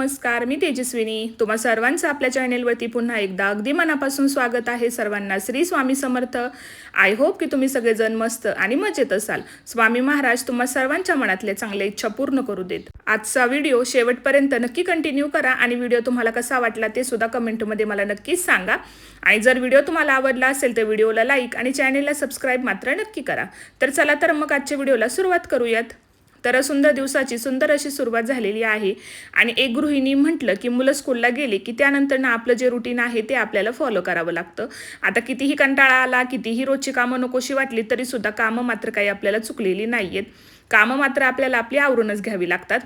नमस्कार, मी तेजस्विनी. तुम्हा सर्वांचं आपल्या चॅनेलवरती पुन्हा एकदा अगदी मनापासून स्वागत आहे. सर्वांना श्री स्वामी समर्थ. आय होप की तुम्ही सगळेजण मस्त आणि मजेत असाल. स्वामी महाराज तुम्हा सर्वांच्या मनातले चांगले इच्छा पूर्ण करू देत. आजचा व्हिडिओ शेवटपर्यंत नक्की कंटिन्यू करा आणि व्हिडिओ तुम्हाला कसा वाटला ते सुद्धा कमेंटमध्ये मला नक्कीच सांगा. आणि जर व्हिडिओ तुम्हाला आवडला असेल तर व्हिडिओला लाईक आणि चॅनेलला सबस्क्राईब मात्र नक्की करा. तर चला तर मग आजच्या व्हिडिओला सुरुवात करूयात. तर सुंदर दिवसाची सुंदर अशी सुरुवात झालेली आहे आणि एक गृहिणी म्हटलं की मुलं स्कूलला गेली की त्यानंतर ना आपलं जे रुटीन आहे ते आपल्याला फॉलो करावं लागतं. आता कितीही कंटाळा आला, कितीही रोजची कामं नकोशी वाटली तरी सुद्धा कामं मात्र काही आपल्याला चुकलेली नाहीयेत. कामं मात्र आपल्याला आपली आवरूनच घ्यावी लागतात.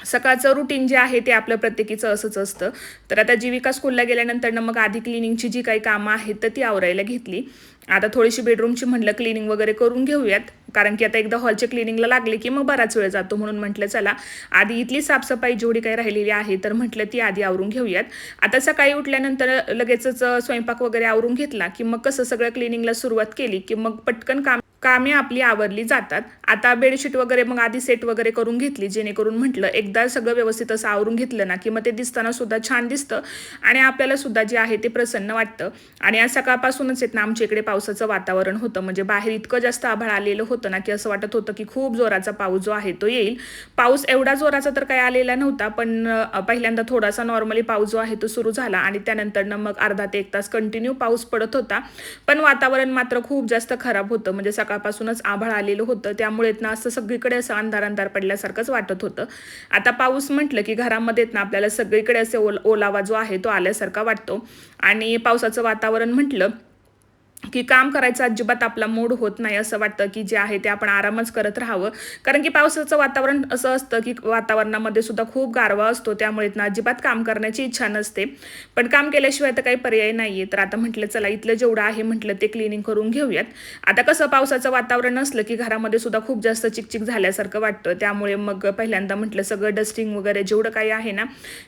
सकाळचं रुटीन जे आहे ते आपलं प्रत्येकीचं असंच असतं. तर आता जीविका स्कूलला गेल्यानंतर मग आधी क्लिनिंगची जी काही कामं आहेत तर ती आवरायला घेतली. आता थोडीशी बेडरूमची म्हटलं क्लिनिंग वगैरे करून घेऊयात, कारण की आता एकदा हॉलच्या क्लिनिंगला लागले की मग बराच वेळ जातो. म्हणून म्हटलं चला आधी इथली साफसफाई जेवढी काही राहिलेली आहे तर म्हटलं ती आधी आवरून घेऊयात. आता सकाळी उठल्यानंतर लगेचच स्वयंपाक वगैरे आवरून घेतला की मग कसं सगळं क्लिनिंगला सुरुवात केली की मग पटकन कामे आपली आवरली जातात. आता बेडशीट वगैरे मग आधी सेट वगैरे करून घेतली, जेणेकरून म्हटलं एकदा सगळं व्यवस्थित असं आवरून घेतलं ना की मग ते दिसताना सुद्धा छान दिसतं आणि आपल्याला सुद्धा जे आहे ते प्रसन्न वाटतं. आणि आज सकाळपासूनच ना आमच्या इकडे पावसाचं वातावरण होतं. म्हणजे बाहेर इतकं जास्त आभाळ आलेलं होतं ना की असं वाटत होतं की खूप जोराचा पाऊस जो आहे तो येईल. पाऊस एवढा जोराचा तर काही आलेला नव्हता, पण पहिल्यांदा थोडासा नॉर्मली पाऊस जो आहे तो सुरू झाला आणि त्यानंतर मग अर्धा ते 1 तास कंटिन्यू पाऊस पडत होता. पण वातावरण मात्र खूप जास्त खराब होतं. म्हणजे सकाळपासूनच आभाळ आलेलं होतं, त्यामुळे ना असं सगळीकडे असं अंधार अंधार पडल्यासारखंच वाटत होतं. आता पाऊस म्हटलं की घरामध्ये ना आपल्याला सगळीकडे असे ओलावा जो आहे तो आल्यासारखा वाटतो. आणि पावसाचं वातावरण म्हटलं की काम करायचं अजिबात आपला मूड होत नाही. असं वाटतं की जे आहे ते आपण आरामच करत राहावं, कारण की पावसाचं वातावरण असं असतं की वातावरणामध्ये सुद्धा खूप गारवा असतो, त्यामुळे ना अजिबात काम करण्याची इच्छा नसते. पण काम केल्याशिवाय तर काही पर्याय नाहीये. तर आता म्हटलं चला इथलं जेवढं आहे म्हटलं ते क्लिनिंग करून घेऊयात. आता कसं पावसाचं वातावरण असलं की घरामध्ये सुद्धा खूप जास्त चिकचिक झाल्यासारखं वाटतं, त्यामुळे मग पहिल्यांदा म्हटलं सगळं डस्टिंग वगैरे जेवढं काही आहे ना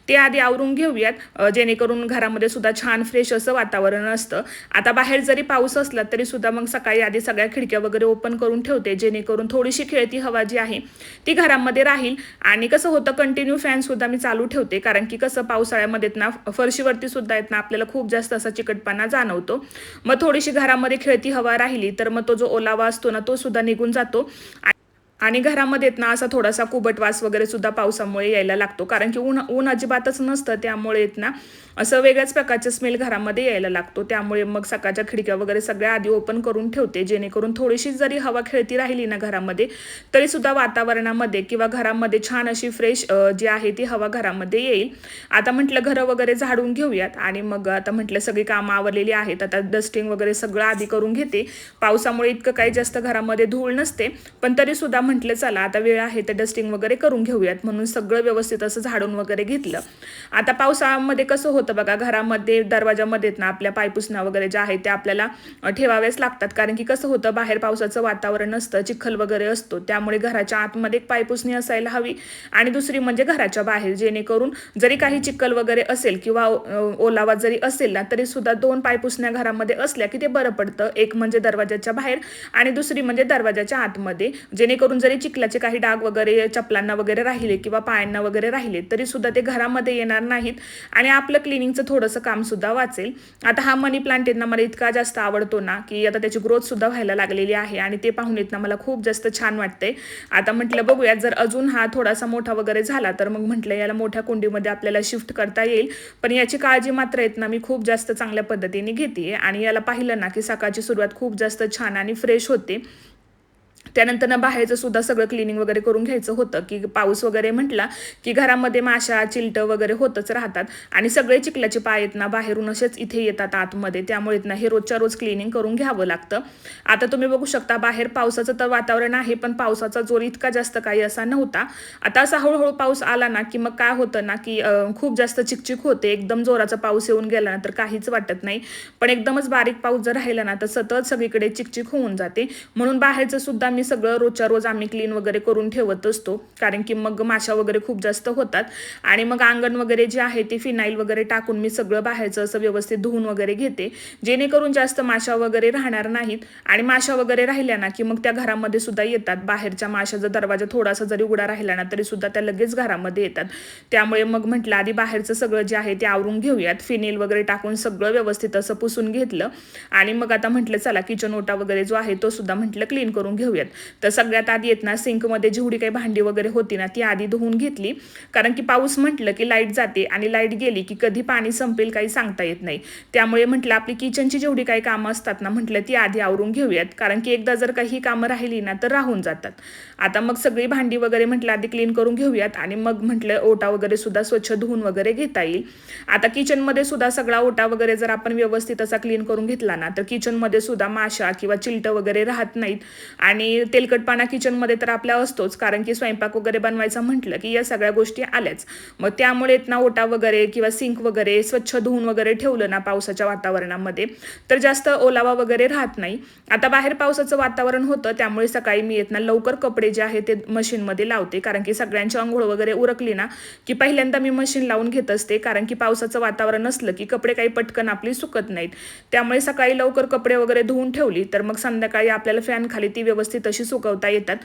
ते आधी आवरून घेऊयात, जेणेकरून घरामध्ये सुद्धा छान फ्रेश असं वातावरण असतं. आता बाहेर जरी पाऊस असला तरी सुद्धा मग सकाळी आधी सगळ्या खिडक्या वगैरे ओपन करून ठेवते, जेणेकरून थोडीशी खेळती हवा जी आहे ती घरामध्ये राहील. आणि कसं होतं कंटिन्यू फॅन सुद्धा मी चालू ठेवते, कारण की कसं पावसाळ्यामध्ये ना फरशीवरती सुद्धा ना आपल्याला खूप जास्त असा चिकटपणा जाणवतो. मग थोडीशी घरामध्ये खेळती हवा राहिली तर मग तो जो ओलावा असतो ना तो सुद्धा निघून जातो. आणि घरामध्ये ना असा थोडासा कुबट वास वगैरे सुद्धा पावसामुळे यायला लागतो, कारण की ऊन अजिबातच नसतं, त्यामुळे ना असं वेगळ्याच प्रकारचा स्मेल घरामध्ये यायला लागतो. त्यामुळे मग सकाळच्या खिडक्या वगैरे सगळ्या आधी ओपन करून ठेवते, जेणेकरून थोडीशी जरी हवा खेळती राहिली ना घरामध्ये तरी सुद्धा वातावरणामध्ये किंवा घरामध्ये छान अशी फ्रेश जी आहे ती हवा घरामध्ये येईल. आता म्हटलं घरं वगैरे झाडून घेऊयात आणि मग आता म्हटलं सगळी कामं आवरलेली आहेत. आता डस्टिंग वगैरे सगळं आधी करून घेते. पावसामुळे इतकं काही जास्त घरामध्ये धूळ नसते, पण तरी सुद्धा म्हटलं चला आता वेळ आहे तर डस्टिंग वगैरे करून घेऊयात, म्हणून सगळं व्यवस्थित असं झाडून वगैरे घेतलं. आता पावसाळ्यामध्ये कसं होतं बघा, घरामध्ये दरवाजामध्ये ना आपल्या पायपुसण्या वगैरे ज्या आहेत त्या आपल्याला ठेवाव्याच लागतात, कारण की कसं होतं बाहेर पावसाचं वातावरण असतं, चिखल वगैरे असतो, त्यामुळे घराच्या आतमध्ये एक पायपुसणी असायला हवी आणि दुसरी म्हणजे घराच्या बाहेर, जेणेकरून जरी काही चिखल वगैरे असेल किंवा ओलावा जरी असेल ना तरी सुद्धा 2 पायपुसण्या घरामध्ये असल्या की ते बरं पडतं. एक म्हणजे दरवाजाच्या बाहेर आणि दुसरी म्हणजे दरवाजाच्या आतमध्ये, जेणेकरून जरी चिखलाचे काही डाग वगैरे चपलांना वगैरे राहिले किंवा पायांना वगैरे राहिले तरी सुद्धा ते घरामध्ये येणार नाहीत आणि आपलं क्लिनिंगचं थोडंसं काम सुद्धा वाचेल. आता हा मनी प्लांट ना मला इतका जास्त आवडतो ना की आता त्याची ग्रोथ सुद्धा व्हायला लागलेली आहे आणि ते पाहून ना मला खूप जास्त छान वाटतंय. आता म्हटलं बघूयात जर अजून हा थोडासा मोठा वगैरे झाला तर मग म्हटलं याला मोठ्या कुंडीमध्ये आपल्याला शिफ्ट करता येईल. पण याची काळजी मात्र ना मी खूप जास्त चांगल्या पद्धतीने घेते आणि याला पाहिलं ना की सकाळची सुरुवात खूप जास्त छान आणि फ्रेश होते. त्यानंतर ना बाहेरचं सुद्धा सगळं क्लिनिंग वगैरे करून घ्यायचं होतं, की पाऊस वगैरे म्हटला की घरामध्ये माशा चिलटं वगैरे होतच राहतात आणि सगळे चिखलाचे पाय ना बाहेरून असेच इथे येतात आतमध्ये, त्यामुळे ना हे रोजच्या रोज क्लिनिंग करून घ्यावं लागतं. आता तुम्ही बघू शकता बाहेर पावसाचं तर वातावरण आहे, पण पावसाचा जोर इतका जास्त काही असा नव्हता. आता असा हळूहळू पाऊस आला ना की मग काय होतं ना की खूप जास्त चिकचिक होते. एकदम जोराचा पाऊस येऊन गेला ना तर काहीच वाटत नाही, पण एकदमच बारीक पाऊस जर राहिला ना तर सतत सगळीकडे चिकचिक होऊन जाते. म्हणून बाहेरचं सुद्धा मी मी सगळं रोजच्या रोज आम्ही क्लीन वगैरे करून ठेवत असतो, कारण की मग माशा वगैरे खूप जास्त होतात. आणि मग अंगण वगैरे जे आहे ते फिनाईल वगैरे टाकून मी सगळं बाहेरचं असं व्यवस्थित धुवून वगैरे घेते, जेणेकरून जास्त माशा वगैरे राहणार नाहीत. आणि माशा वगैरे राहिल्या ना की मग त्या घरामध्ये सुद्धा येतात. बाहेरच्या माशाचा दरवाजा थोडासा जरी उघडा राहिला ना तरी सुद्धा त्या लगेच घरामध्ये येतात. त्यामुळे मग म्हटलं आधी बाहेरचं सगळं जे आहे ते आवरून घेऊयात. फिनेल वगैरे टाकून सगळं व्यवस्थित असं पुसून घेतलं. आणि मग आता म्हटलं चला किचन ओटा वगैरे जो आहे तो सुद्धा म्हटलं क्लीन करून घेऊयात. तर सगळ्यात आधी येत ना सिंकमध्ये जेवढी काही भांडी वगैरे होती ना ती आधी धुवून घेतली, कारण की पाऊस म्हटलं की लाईट जाते आणि लाईट गेली की कधी पाणी संपेल काही सांगता येत नाही. त्यामुळे म्हटलं आपली किचनची जेवढी काही कामं असतात ना म्हटलं ती आधी आवरून घेऊयात, कारण की एकदा जर काही कामं राहिली ना तर राहून जातात. आता मग सगळी भांडी वगैरे म्हटलं आधी क्लीन करून घेऊयात आणि मग म्हटलं ओटा वगैरे सुद्धा स्वच्छ धुवून वगैरे घेता येईल. आता किचनमध्ये सुद्धा सगळा ओटा वगैरे जर आपण व्यवस्थित असा क्लीन करून घेतला ना तर किचनमध्ये सुद्धा माशा किंवा चिलटं वगैरे राहत नाहीत. आणि तेलकटपणा किचनमध्ये तर आपल्या असतोच, कारण की स्वयंपाक वगैरे बनवायचा म्हटलं की या सगळ्या गोष्टी आल्याच. मग त्यामुळे ना ओटा वगैरे किंवा सिंक वगैरे स्वच्छ धुवून वगैरे ठेवलं ना पावसाच्या वातावरणामध्ये तर जास्त ओलावा वगैरे राहत नाही. आता बाहेर पावसाचं वातावरण होतं त्यामुळे सकाळी मी येत ना लवकर कपडे जे आहे ते मशीनमध्ये लावते, कारण की सगळ्यांची अंघोळ वगैरे उरकली ना की पहिल्यांदा मी मशीन लावून घेत असते, कारण की पावसाचं वातावरण असलं की कपडे काही पटकन आपली सुकत नाहीत. त्यामुळे सकाळी लवकर कपडे वगैरे धुवून ठेवली तर मग संध्याकाळी आपल्याला फॅन खाली ती व्यवस्थित अशी सुकवता येतात,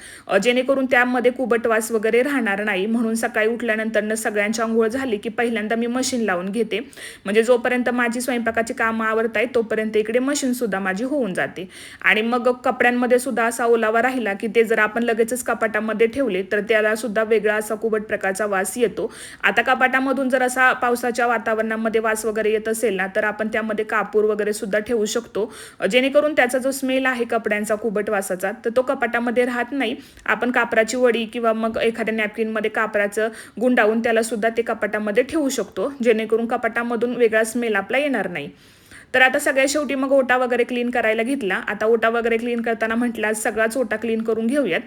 जेणेकरून त्यामध्ये कुबटवास वगैरे राहणार नाही. म्हणून सकाळी उठल्यानंतर सगळ्यांची अंघोळ झाली की पहिल्यांदा मी मशीन लावून घेते, म्हणजे जोपर्यंत माझी स्वयंपाकाची कामं आवरतायत तोपर्यंत इकडे मशीन सुद्धा माझी होऊन जाते. आणि मग कपड्यांमध्ये सुद्धा असा ओलावा राहिला की ते जर आपण लगेचच कपाटामध्ये ठेवले तर त्याला सुद्धा वेगळा असा कुबट प्रकारचा वास येतो. आता कपाटामधून जर असा पावसाच्या वातावरणामध्ये वास वगैरे येत असेल ना तर आपण त्यामध्ये कापूर वगैरे सुद्धा ठेवू शकतो, जेणेकरून त्याचा जो स्मेल आहे कपड्यांचा कुबट वासाचा तर तो कपाटामध्ये राहत नाही. आपण कापराची वडी किंवा मग एखाद्या नॅपकिनमध्ये कापराचं गुंडाळून त्याला सुद्धा ते कपाटामध्ये ठेवू शकतो, जेणेकरून कपाटामधून वेगळा स्मेल आपला येणार नाही. तर आता सगळ्या शेवटी मग ओटा वगैरे क्लीन करायला घेतला. आता ओटा वगैरे क्लीन करताना म्हटलं सगळाच ओटा क्लीन करून घेऊयात.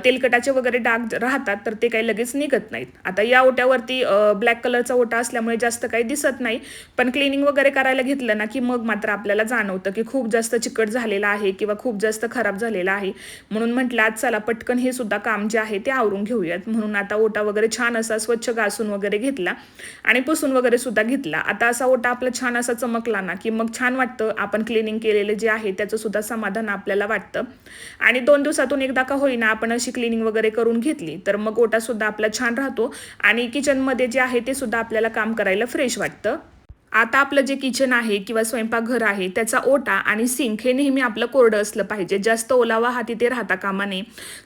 तेलकटाचे वगैरे डाग राहतात तर ते काही लगेच निघत नाहीत. आता या ओट्यावरती ब्लॅक कलरचा ओटा असल्यामुळे जास्त काही दिसत नाही, पण क्लिनिंग वगैरे करायला घेतलं ना की मग मात्र आपल्याला जाणवतं की खूप जास्त चिकट झालेला आहे किंवा खूप जास्त खराब झालेला आहे. म्हणून म्हटलं आज चला पटकन हे सुद्धा काम जे आहे ते आवरून घेऊयात. म्हणून आता ओटा वगैरे छान असा स्वच्छ घासून वगैरे घेतला आणि पुसून वगैरे सुद्धा घेतला. आता असा ओटा आपला छान असा चमकला ना की मग छान वाटतं, आपण क्लिनिंग केलेले जे आहे त्याचं सुद्धा समाधान आपल्याला वाटतं. आणि 2 दिवसातून एकदा का होईना आपण अशी क्लिनिंग वगैरे करून घेतली तर मग ओटा सुद्धा आपला छान राहतो आणि किचनमध्ये जे आहे ते सुद्धा आपल्याला काम करायला फ्रेश वाटतं. आता आपलं जे किचन आहे किंवा स्वयंपाकघर आहे त्याचा ओटा आणि सिंक हे नेहमी आपलं कोरडं असलं पाहिजे. जास्त ओलावा हा तिथे राहता कामा नये.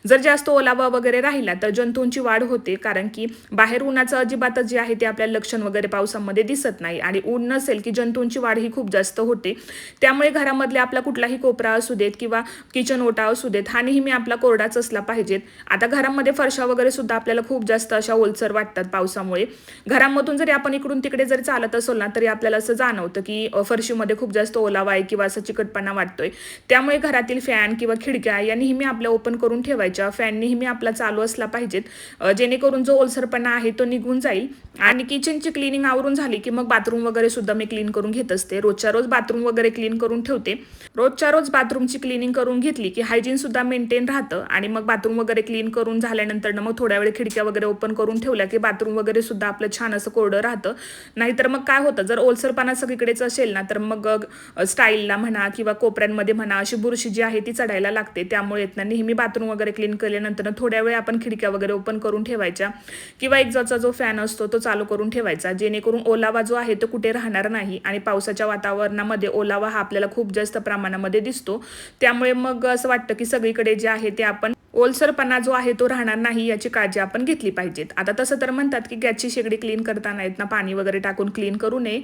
जर जास्त ओलावा वगैरे राहिला तर जंतूंची वाढ होते, कारण की बाहेर उन्हाचं अजिबातच जे आहे ते आपल्याला लक्षण वगैरे पावसामध्ये दिसत नाही आणि ऊन नसेल की जंतूंची वाढ ही खूप जास्त होते. त्यामुळे घरामधले आपला कुठलाही कोपरा असू देत किंवा किचन ओटा असू देत हा नेहमी आपला कोरडाच असला पाहिजेत. आता घरामध्ये फरशा वगैरे सुद्धा आपल्याला खूप जास्त अशा ओलसर वाटतात पावसामुळे. घरामधून जरी आपण इकडून तिकडे जरी चालत असो ना तरी आपल्याला असं जाणवतं की फरशीमध्ये खूप जास्त ओलावा आहे किंवा असं चिकटपणा वाटतोय. त्यामुळे घरातील फॅन किंवा खिडक्या या नेहमी आपल्या ओपन करून ठेवायच्या. फॅन नेहमी आपला चालू असला पाहिजेत, जेणेकरून जो ओलसरपणा आहे तो निघून जाईल. आणि किचनची क्लिनिंग आवरून झाली की मग बाथरूम वगैरे सुद्धा मी क्लीन करून घेत असते. रोजच्या रोज बाथरूम वगैरे क्लीन करून ठेवते. रोजच्या रोज बाथरूमची क्लिनिंग करून घेतली की हायजीन सुद्धा मेंटेन राहतं. आणि मग बाथरूम वगैरे क्लीन करून झाल्यानंतर मग थोड्या वेळ खिडक्या वगैरे ओपन करून ठेवल्या की बाथरूम वगैरे सुद्धा आपलं छान असं कोरडं राहतं. नाहीतर मग काय होतं, जर ओलसरपणा सगळीकडेच असेल ना तर मग स्टाईलला म्हणा किंवा कोपऱ्यांमध्ये म्हणा अशी बुरशी जी आहे ती चढायला लागते. त्यामुळे नेहमी बाथरूम वगैरे क्लीन केल्यानंतर थोड्या वेळ आपण खिडक्या वगैरे ओपन करून ठेवायच्या किंवा एक्झॉस्टचा जो फॅन असतो तो चालू करून ठेवायचा, जेणेकरून ओलावा जो आहे तो कुठे राहणार नाही. आणि पावसाच्या वातावरणामध्ये ओलावा हा आपल्याला खूप जास्त प्रमाणामध्ये दिसतो. त्यामुळे मग असं वाटतं की सगळीकडे जे आहे ते आपण ओलसरपणा जो आहे तो राहणार नाही याची काळजी आपण घेतली पाहिजेत. आता तसं तर म्हणतात की गॅसची शेगडी क्लीन करताना पाणी वगैरे टाकून क्लीन करू नये,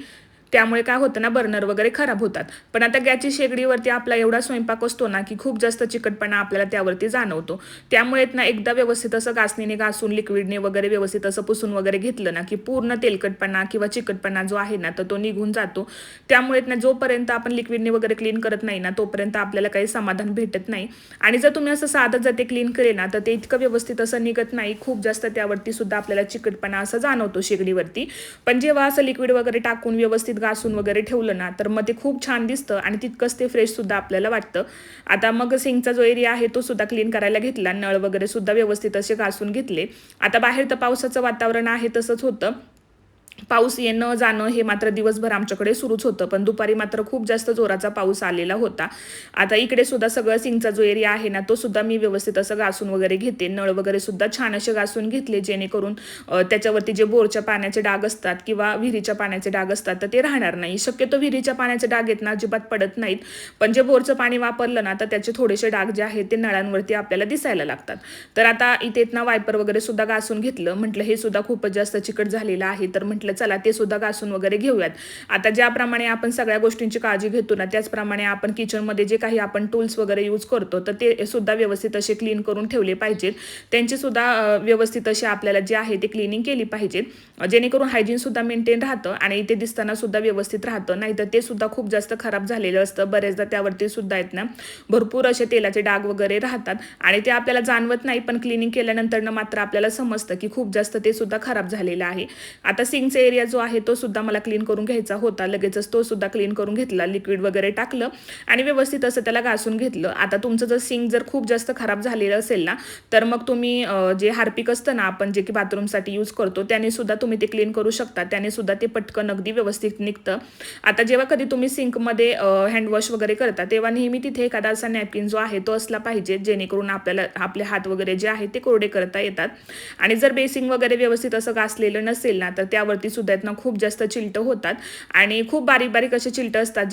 त्यामुळे काय होतं ना बर्नर वगैरे खराब होतात. पण आता गॅसची शेगडीवरती आपला एवढा स्वयंपाक असतो ना की खूप जास्त चिकटपणा आपल्याला त्यावरती जाणवतो. त्यामुळे एकदा व्यवस्थित असं घासणीने घासून लिक्विडने वगैरे व्यवस्थित असं पुसून वगैरे घेतलं ना की पूर्ण तेलकटपणा किंवा चिकटपणा जो आहे ना तर तो निघून जातो. त्यामुळे जोपर्यंत आपण लिक्विडने वगैरे क्लीन करत नाही ना तोपर्यंत आपल्याला काही समाधान भेटत नाही. आणि जर तुम्ही असं साधं जर ते क्लीन केले ना तर ते इतकं व्यवस्थित असं निघत नाही. खूप जास्त त्यावरती सुद्धा आपल्याला चिकटपणा असं जाणवतो शेगडीवरती. पण जेव्हा असं लिक्विड वगैरे टाकून व्यवस्थित घासून वगैरे ठेवलं ना तर मग ते खूप छान दिसतं आणि तितकंच ते फ्रेशसुद्धा आपल्याला वाटतं. आता मग सिंकचा जो एरिया आहे तो सुद्धा क्लीन करायला घेतला. नळ वगैरे सुद्धा व्यवस्थित असे घासून घेतले. आता बाहेर तर पावसाचं वातावरण आहे तसंच होतं. पाऊस येणं जाणं हे मात्र दिवसभर आमच्याकडे सुरूच होतं, पण दुपारी मात्र खूप जास्त जोराचा पाऊस आलेला होता. आता इकडे सुद्धा सगळं सिंकचा जो एरिया आहे ना तो सुद्धा मी व्यवस्थित असं घासून वगैरे घेते. नळ वगैरे सुद्धा छान असे घासून घेतले, जेणेकरून त्याच्यावरती जे बोरच्या पाण्याचे डाग असतात किंवा विहिरीच्या पाण्याचे डाग असतात तर ते राहणार नाही. शक्यतो विहिरीच्या पाण्याचे डाग आहेत ना अजिबात पडत नाहीत, पण जे बोरचं पाणी वापरलं ना तर त्याचे थोडेसे डाग जे आहेत ते नळांवरती आपल्याला दिसायला लागतात. तर आता इथे ना वायपर वगैरे सुद्धा घासून घेतलं. म्हटलं हे सुद्धा खूपच जास्त चिकट झालेलं आहे, तर म्हटलं चला ते सुद्धा घासून वगैरे घेऊयात. आता ज्याप्रमाणे आपण सगळ्या गोष्टींची काळजी घेतो ना त्याचप्रमाणे आपण किचनमध्ये जे काही आपण टूल्स वगैरे यूज करतो तर ते सुद्धा व्यवस्थित असे क्लीन करून ठेवले पाहिजेत. त्यांची सुद्धा व्यवस्थित असे आपल्याला जे आहे ते क्लिनिंग केली पाहिजे, जेणेकरून हायजीन सुद्धा मेंटेन राहतं आणि ते दिसताना सुद्धा व्यवस्थित राहतं. नाहीतर ते सुद्धा खूप जास्त खराब झालेलं असतं. बरेचदा त्यावरती सुद्धा आहेत ना भरपूर असे तेलाचे डाग वगैरे राहतात आणि ते आपल्याला जाणवत नाही, पण क्लिनिंग केल्यानंतर मात्र आपल्याला समजतं की खूप जास्त ते सुद्धा खराब झालेलं आहे. आता सिंकचा एरिया जो आहे तो सुद्धा मला क्लीन करून घ्यायचा होता. लगेचच तो सुद्धा क्लीन करून घेतला. लिक्विड वगैरे टाकलं आणि व्यवस्थित असं त्याला घासून घेतलं. आता तुमचं जर सिंक जर खूप जास्त खराब झालेलं असेल ना तर मग तुम्ही जे हार्पिक असतं ना आपण जे की बाथरूमसाठी यूज करतो त्याने सुद्धा तुम्ही ते क्लीन करू शकता. त्याने सुद्धा ते पटकन अगदी व्यवस्थित निघतं. आता जेव्हा कधी तुम्ही सिंकमध्ये हँडवॉश वगैरे करता तेव्हा नेहमी तिथे एखादा असा नॅपकिन जो आहे तो असला पाहिजे, जेणेकरून आपल्याला आपले हात वगैरे जे आहे ते कोरडे करता येतात. आणि जर बेसिंग वगैरे व्यवस्थित असं घासलेलं नसेल ना तर त्यावरती सुद्धा खूप जास्त चिलटं होतात आणि खूप बारीक बारीक असे चिलटं असतात.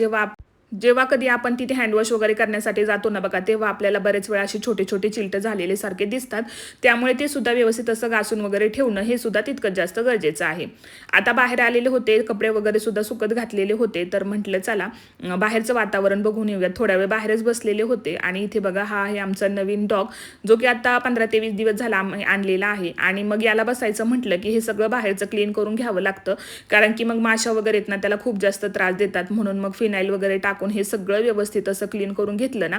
जेव्हा कधी आपण तिथे हँडवॉश वगैरे करण्यासाठी जातो ना बघा, तेव्हा आपल्याला बरेच वेळा अशी छोटे छोटे चिलटं झालेले सारखे दिसतात. त्यामुळे ते सुद्धा व्यवस्थित असं घासून वगैरे ठेवणं हे सुद्धा तितकंच जास्त गरजेचं आहे. आता बाहेर आलेले होते, कपडे वगैरे सुद्धा सुकत घातलेले होते, तर म्हटलं चला बाहेरचं वातावरण बघून येऊयात. थोड्या वेळ बाहेरच बसलेले होते आणि इथे बघा हा आहे आमचा नवीन डॉग, जो की आता 15 ते 20 दिवस झाला आणलेला आहे. आणि मग याला बसायचं म्हटलं की हे सगळं बाहेरचं क्लीन करून घ्यावं लागतं, कारण की मग माशा वगैरे आहेत ना त्याला खूप जास्त त्रास देतात. म्हणून मग फिनाईल वगैरे टाकून हे सगळं व्यवस्थित असं क्लीन करून घेतलं ना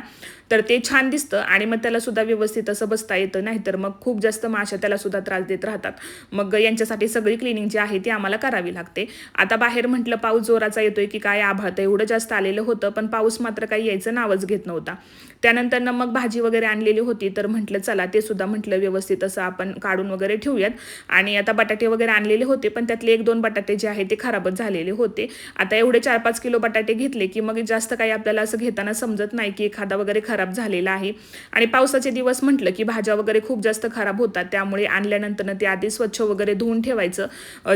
तर ते छान दिसतं आणि मग त्याला सुद्धा व्यवस्थित असं बसता येतं. नाहीतर मग खूप जास्त माशा त्याला सुद्धा त्रास देत राहतात. मग यांच्यासाठी सगळी क्लिनिंग जी आहे ती आम्हाला करावी लागते. आता बाहेर म्हटलं पाऊस जोराचा येतोय की काय, आभाळ तर एवढं जास्त आलेलं होतं, पण पाऊस मात्र काही यायचं नावच घेत नव्हता. त्यानंतर मग भाजी वगैरे आणलेली होती, तर म्हटलं चला ते सुद्धा म्हटलं व्यवस्थित असं आपण काढून वगैरे ठेवूयात. आणि आता बटाटे वगैरे आणलेले होते, पण त्यातले 1-2 बटाटे जे आहे ते खराबच झालेले होते. आता एवढे 4-5 किलो बटाटे घेतले की मग जास्त काही आपल्याला असं घेताना समजत नाही की एखादा वगैरे खराब झालेला आहे. आणि पावसाचे दिवस म्हटलं की भाज्या वगैरे खूप जास्त खराब होतात, त्यामुळे आणल्यानंतर ते आधी स्वच्छ वगैरे धुवून ठेवायचं,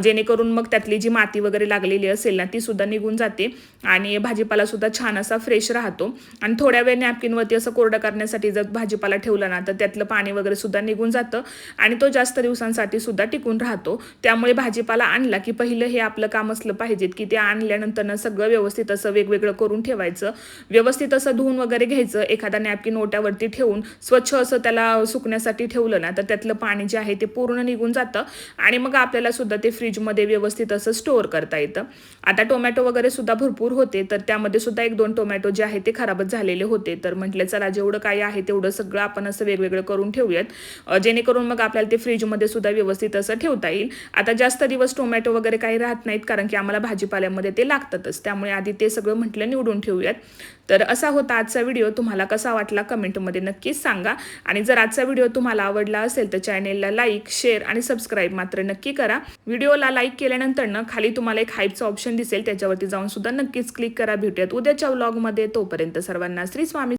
जेणेकरून मग त्यातली जी माती वगैरे लागलेली असेल ना ती सुद्धा निघून जाते आणि भाजीपाला सुद्धा छान असा फ्रेश राहतो. आणि थोड्या वेळ नॅपकिनवरती असं कोरडं करण्यासाठी जर भाजीपाला ठेवला ना तर त्यातलं पाणी वगैरे सुद्धा निघून जातं आणि तो जास्त दिवसांसाठी सुद्धा टिकून राहतो. त्यामुळे भाजीपाला आणला की पहिलं हे आपलं काम असलं पाहिजे की ते आणल्यानंतर सगळं व्यवस्थित असं वेगवेगळं करून ठेवायचं, व्यवस्थित असं धुवून वगैरे घ्यायचं. एखादा नॅपकिन ओट्यावरती ठेवून स्वच्छ असं त्याला सुकण्यासाठी ठेवलं ना तर त्यातलं पाणी जे आहे ते पूर्ण निघून जातं आणि मग आपल्याला सुद्धा ते फ्रीजमध्ये व्यवस्थित असं स्टोअर करता येतं. आता टोमॅटो वगैरे सुद्धा भरपूर होते, तर त्यामध्ये सुद्धा 1-2 टोमॅटो जे आहे ते खराबच झालेले होते. तर म्हटलं चला जेवढं काही आहे तेवढं सगळं आपण असं वेगवेगळं करून ठेवूयात, जेणेकरून मग आपल्याला ते फ्रीजमध्ये सुद्धा व्यवस्थित असं ठेवता येईल. आता जास्त दिवस टोमॅटो वगैरे काही राहत नाहीत, कारण की आम्हाला भाजीपाल्यामध्ये ते लागतातच, त्यामुळे आधी ते सगळं म्हटलं निवडून ठेवूयात. तर असा होता आजचा व्हिडिओ. तुम्हाला कसा वाटला कमेंटमध्ये नक्कीच सांगा. आणि जर आजचा व्हिडिओ तुम्हाला आवडला असेल तर चॅनेलला लाईक, शेअर आणि सबस्क्राईब मात्र नक्की करा. व्हिडिओला लाईक केल्यानंतर खाली तुम्हाला एक हाईपचा ऑप्शन दिसेल, त्याच्यावरती जाऊन सुद्धा नक्कीच क्लिक करा. भेटूयात उद्याच्या व्लॉगमध्ये. तोपर्यंत सर्वांना श्री स्वामी